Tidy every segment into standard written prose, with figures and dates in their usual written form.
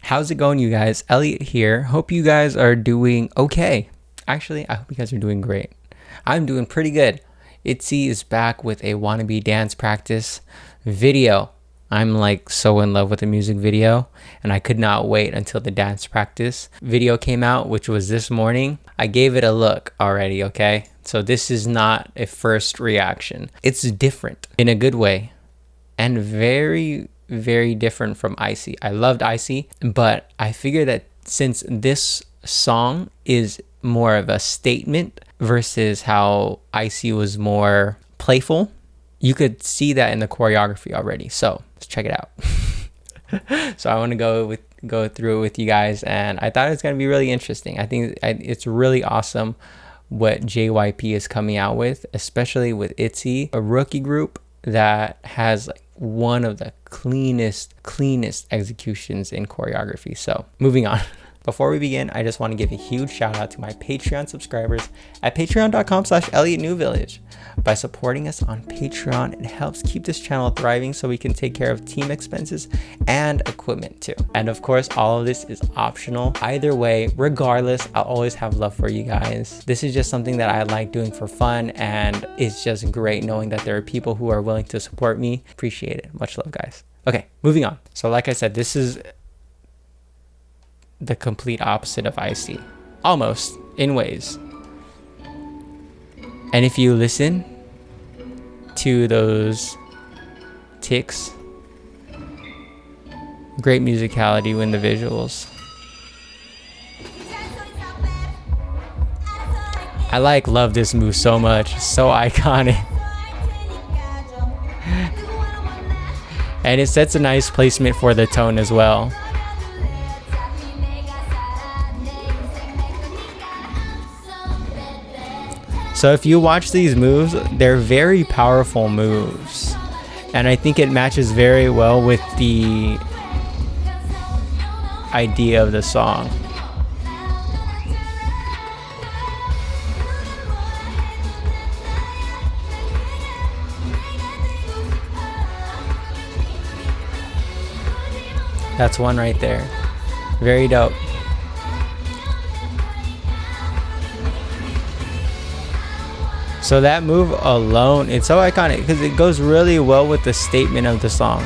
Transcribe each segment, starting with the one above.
How's it going, you guys? Elliot here. Hope you guys are doing okay. Actually, I hope you guys are doing great. I'm doing pretty good. ITZY is back with a wannabe dance practice video. I'm like so in love with the music video, and I could not wait until the dance practice video came out, which was this morning. I gave it a look already, okay? So this is not a first reaction. It's different in a good way and very different from ITZY. I loved ITZY, but I figured that since this song is more of a statement versus how ITZY was more playful, you could see that in the choreography already. So let's check it out. So I want to go through it with you guys, and I thought it's going to be really interesting. I think it's really awesome what JYP is coming out with, especially with ITZY, a rookie group that has like one of the cleanest executions in choreography. So moving on. Before we begin, I just want to give a huge shout out to my Patreon subscribers at patreon.com/ElliottNewVillage. By supporting us on Patreon, it helps keep this channel thriving so we can take care of team expenses and equipment too. And of course, all of this is optional. Either way, regardless, I'll always have love for you guys. This is just something that I like doing for fun, and it's just great knowing that there are people who are willing to support me. Appreciate it. Much love, guys. Okay, moving on. So like I said, this is the complete opposite of ITZY, almost, in ways. And if you listen to those ticks, great musicality in the visuals. I love this move so much, so iconic. And it sets a nice placement for the tone as well. So if you watch these moves, they're very powerful moves. And I think it matches very well with the idea of the song. That's one right there. Very dope. So that move alone, it's so iconic because it goes really well with the statement of the song.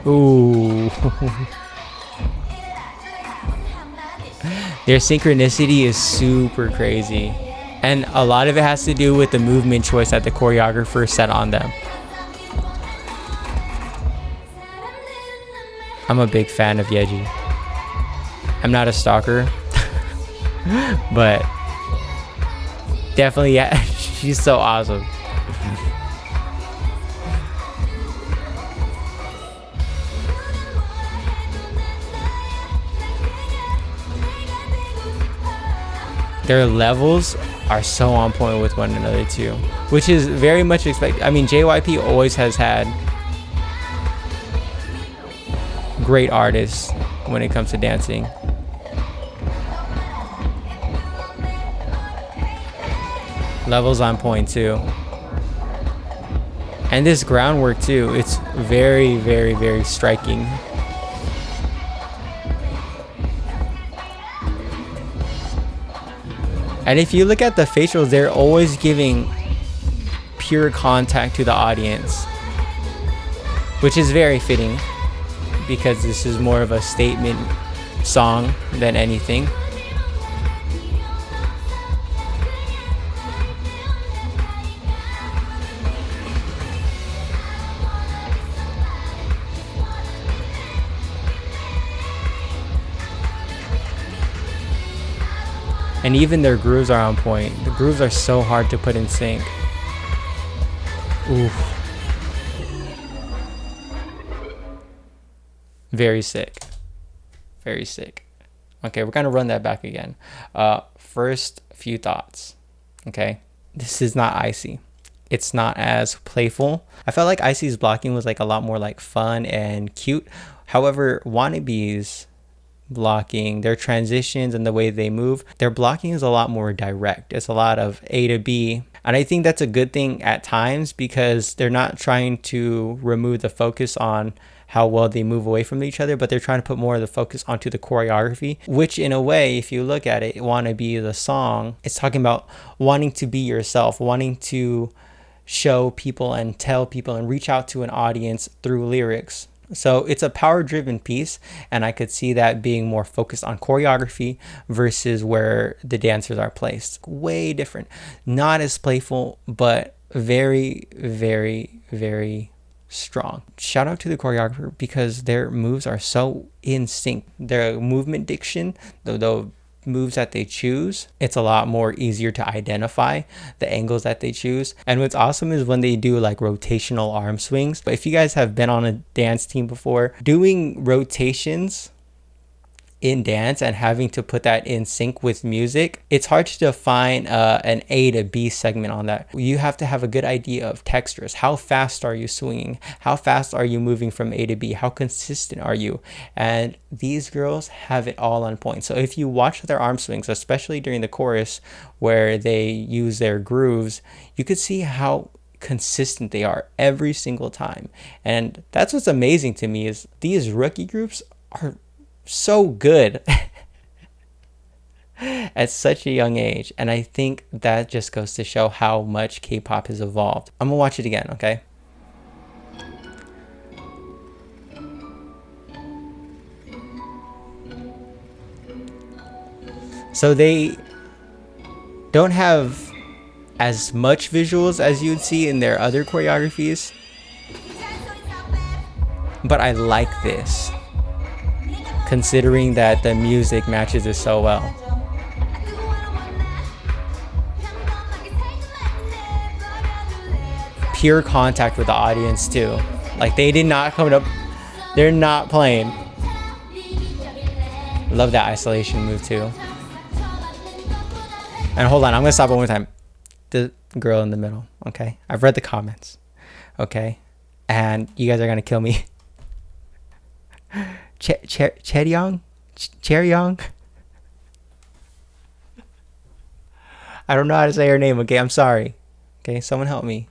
Ooh. Their synchronicity is super crazy. And a lot of it has to do with the movement choice that the choreographer set on them. I'm a big fan of Yeji. I'm not a stalker, but definitely, yeah, she's so awesome. Their levels are so on point with one another too, which is very much expected. I mean, JYP always has had great artists when it comes to dancing. Levels on point too. And this groundwork too, it's very striking. And if you look at the facials, they're always giving pure contact to the audience, which is very fitting because this is more of a statement song than anything. And even their grooves are on point. The grooves are so hard to put in sync. Oof. Very sick. Very sick. Okay, we're gonna run that back again. First few thoughts. Okay, this is not ITZY. It's not as playful. I felt like ITZY's blocking was like a lot more like fun and cute. However, WANNABE's blocking, their transitions and the way they move, their blocking is a lot more direct. It's a lot of A to B. And I think that's a good thing at times because they're not trying to remove the focus on how well they move away from each other, but they're trying to put more of the focus onto the choreography, which in a way, if you look at it, Wanna Be the song, it's talking about wanting to be yourself, wanting to show people and tell people and reach out to an audience through lyrics. So it's a power-driven piece, and I could see that being more focused on choreography versus where the dancers are placed. Way different. Not as playful, but very, very, very strong. Shout out to the choreographer because their moves are so in sync. Their movement diction, the moves that they choose, it's a lot more easier to identify the angles that they choose. And what's awesome is when they do like rotational arm swings. But if you guys have been on a dance team before, doing rotations in dance and having to put that in sync with music, it's hard to define an A to B segment on that. You have to have a good idea of textures. How fast are you swinging? How fast are you moving from A to B? How consistent are you? And these girls have it all on point. So if you watch their arm swings, especially during the chorus where they use their grooves, you could see how consistent they are every single time. And that's what's amazing to me is these rookie groups are so good at such a young age. And I think that just goes to show how much K-pop has evolved. I'm gonna watch it again, okay? So they don't have as much visuals as you'd see in their other choreographies, but I like this, considering that the music matches it so well. Pure contact with the audience too. Like they did not come up, they're not playing. Love that isolation move too. And hold on, I'm gonna stop one more time. The girl in the middle, okay? I've read the comments, okay? And you guys are gonna kill me. chair-yong? Chair-yong? I don't know how to say her name, okay? I'm sorry. Okay, someone help me.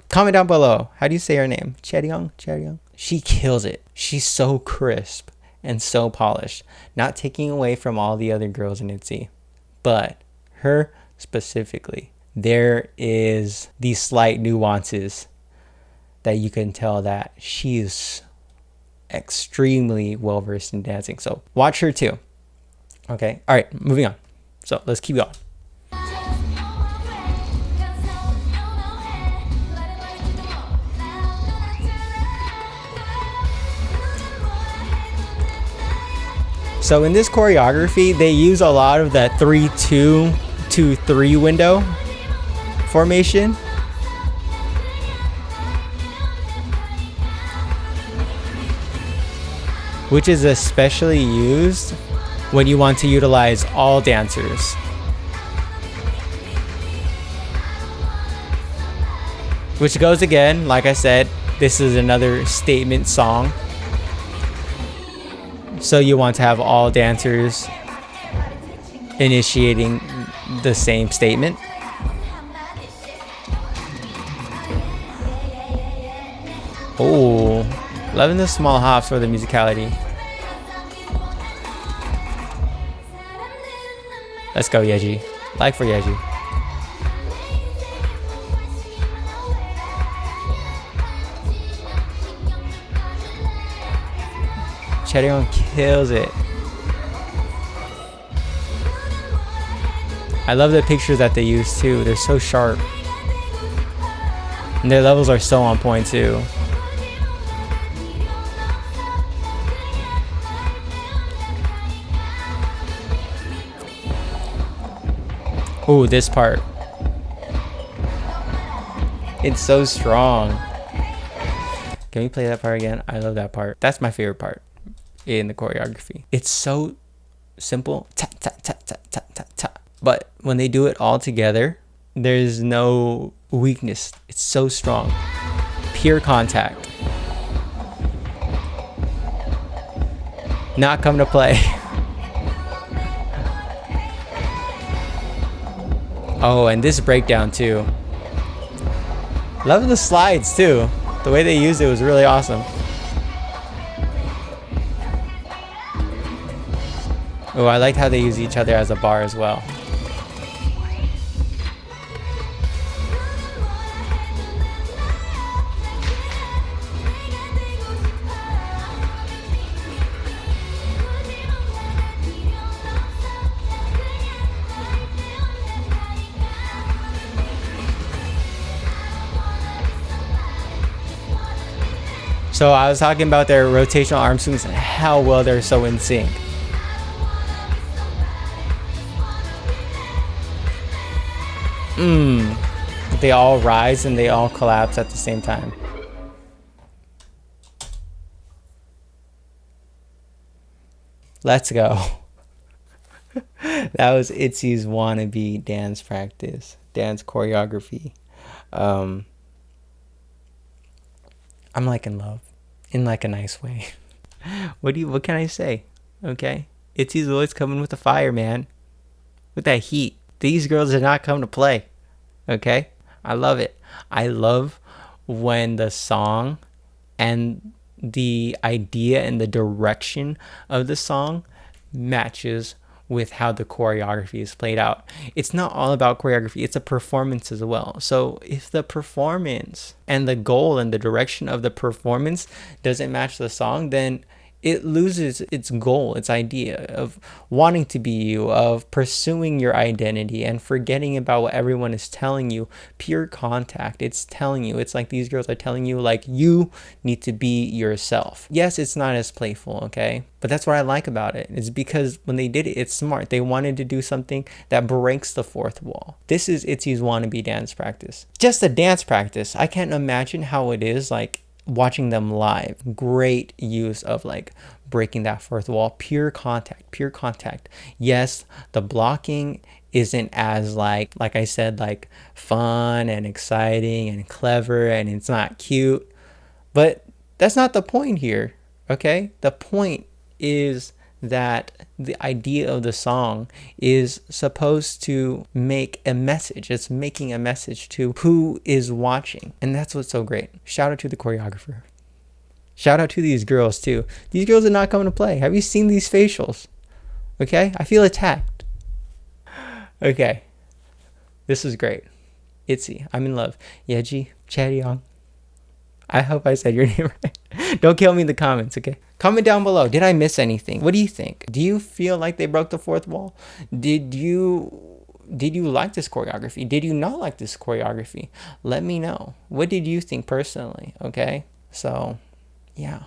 Comment down below. How do you say her name? Chair-yong? Chair-yong? She kills it. She's so crisp and so polished. Not taking away from all the other girls in ITZY. But her specifically, there is these slight nuances that you can tell that she's extremely well versed in dancing. So watch her too. Okay, all right, moving on. So let's keep going. So in this choreography, they use a lot of that 3-2-2-3 window formation. Which is especially used when you want to utilize all dancers. Which goes again, like I said, this is another statement song. So you want to have all dancers initiating the same statement. Oh, loving the small hops for the musicality. Let's go, Yeji. Like for Yeji. chair-yong kills it. I love the pictures that they use too. They're so sharp. And their levels are so on point too. Ooh, this part. It's so strong. Can we play that part again? I love that part. That's my favorite part in the choreography. It's so simple. Ta, ta, ta, ta, ta, ta, ta. But when they do it all together, there's no weakness. It's so strong. Pure contact. Not come to play. Oh, and this breakdown too. Love the slides too. The way they used it was really awesome. Oh, I liked how they use each other as a bar as well. So I was talking about their rotational arm swings and how well they're so in sync. They all rise and they all collapse at the same time. Let's go. That was ITZY's wannabe dance practice, dance choreography. I'm like in love, in like a nice way. What can I say? Okay, ITZY's always coming with the fire, man, with that heat. These girls did not come to play. Okay, I love it. I love when the song and the idea and the direction of the song matches with how the choreography is played out. It's not all about choreography, it's a performance as well. So if the performance and the goal and the direction of the performance doesn't match the song, then it loses its goal, its idea of wanting to be you, of pursuing your identity and forgetting about what everyone is telling you. Pure contact, it's telling you, it's like these girls are telling you, like, you need to be yourself. Yes, it's not as playful, okay? But that's what I like about it. It's because when they did it, it's smart. They wanted to do something that breaks the fourth wall. This is ITZY's wannabe dance practice. Just a dance practice. I can't imagine how it is like watching them live. Great use of like breaking that fourth wall. Pure contact. Yes, the blocking isn't as like I said, like fun and exciting and clever, and it's not cute, but that's not the point here. Okay, the point is that the idea of the song is supposed to make a message. It's making a message to who is watching. And that's what's so great. Shout out to the choreographer. Shout out to these girls too. These girls are not coming to play. Have you seen these facials? Okay, I feel attacked. Okay, this is great. ITZY, I'm in love. Yeji, chair-yong. I hope I said your name right. Don't kill me in the comments, okay? Comment down below. Did I miss anything? What do you think? Do you feel like they broke the fourth wall? Did you like this choreography? Did you not like this choreography? Let me know. What did you think personally, okay? So, yeah.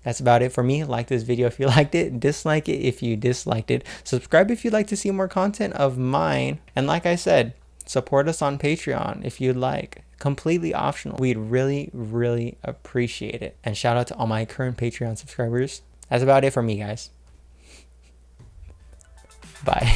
That's about it for me. Like this video if you liked it. Dislike it if you disliked it. Subscribe if you'd like to see more content of mine. And like I said, support us on Patreon if you'd like. Completely optional. We'd really appreciate it. And shout out to all my current Patreon subscribers. That's about it for me, guys. Bye.